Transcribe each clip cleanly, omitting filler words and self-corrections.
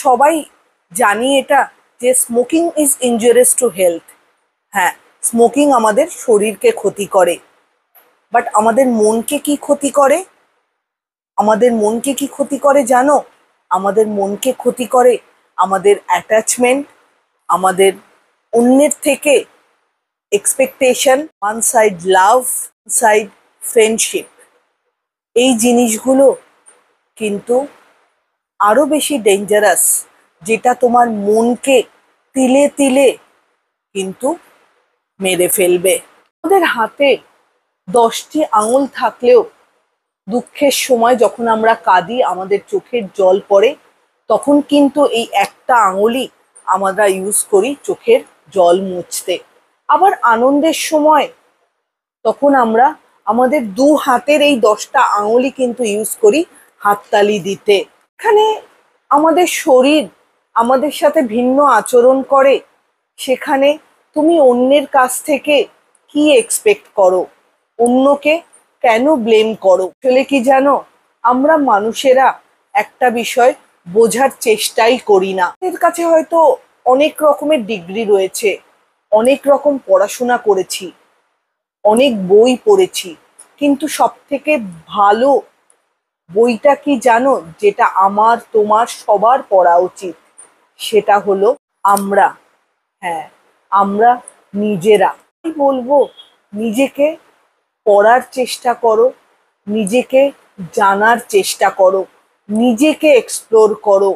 সবাই জানি এটা যে smoking is injurious to health. হ্যাঁ, স্মোকিং আমাদের শরীরকে ক্ষতি করে, বাট আমাদের মনকে কি ক্ষতি করে? আমাদের মনকে কি ক্ষতি করে জানো? আমাদের মনকে ক্ষতি করে আমাদের অ্যাটাচমেন্ট, আমাদের অন্যের থেকে expectation, one side love, side friendship. এই জিনিসগুলো কিন্তু আরো বেশি ডেঞ্জারাস, যেটা তোমার মনকে তিলে তিলে কিন্তু মেরে ফেলবে। আমাদের হাতে 10টি আঙুল থাকলেও দুঃখের সময় যখন আমরা কাঁদি, আমাদের চোখের জল পড়ে, তখন কিন্তু এই একটা আঙুলই আমরা ইউজ করি চোখের জল মুছতে। আবার আনন্দের সময় তখন আমরা আমাদের দু হাতের এই 10টা আঙুলই কিন্তু ইউজ করি হাততালি দিতে। এখানে আমাদের শরীর আমাদের সাথে ভিন্ন আচরণ করে, সেখানে তুমি অন্যের কাছ থেকে কি এক্সপেক্ট করো? অন্যকে কেন ব্লেম করো? আসলে কি জানো, আমরা মানুষেরা একটা বিষয় বোঝার চেষ্টাই করি না। এর কাছে হয়তো অনেক রকমের ডিগ্রি রয়েছে, অনেক রকম পড়াশোনা করেছি, অনেক বই পড়েছি, কিন্তু সব থেকে ভালো বইটা কি জানো, যেটা আমার তোমার সবার পড়া উচিত? সেটা হলো আমরা। হ্যাঁ, আমরা নিজেরা। আমি বলবো, নিজেকে পড়ার চেষ্টা করো, নিজেকে জানার চেষ্টা করো, নিজেকে এক্সপ্লোর করো।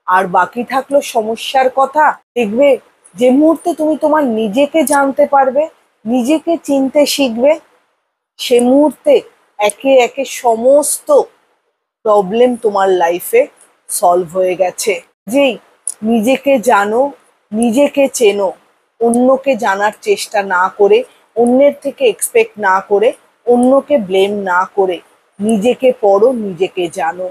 আর বাকি থাকলো সমস্যার কথা। দেখবে যে মুহূর্তে তুমি তোমার নিজেকে জানতে পারবে, নিজেকে চিনতে শিখবে, সে মুহূর্তে একে একে সমস্ত প্রবলেম তোমার লাইফে সলভ হয়ে গেছে। যেই নিজেকে জানো, নিজেকে চেনো, অন্যকে জানার চেষ্টা না করে, অন্যের থেকে এক্সপেক্ট না করে, অন্যকে ব্লেম না করে নিজেকে পড়ো, নিজেকে জানো।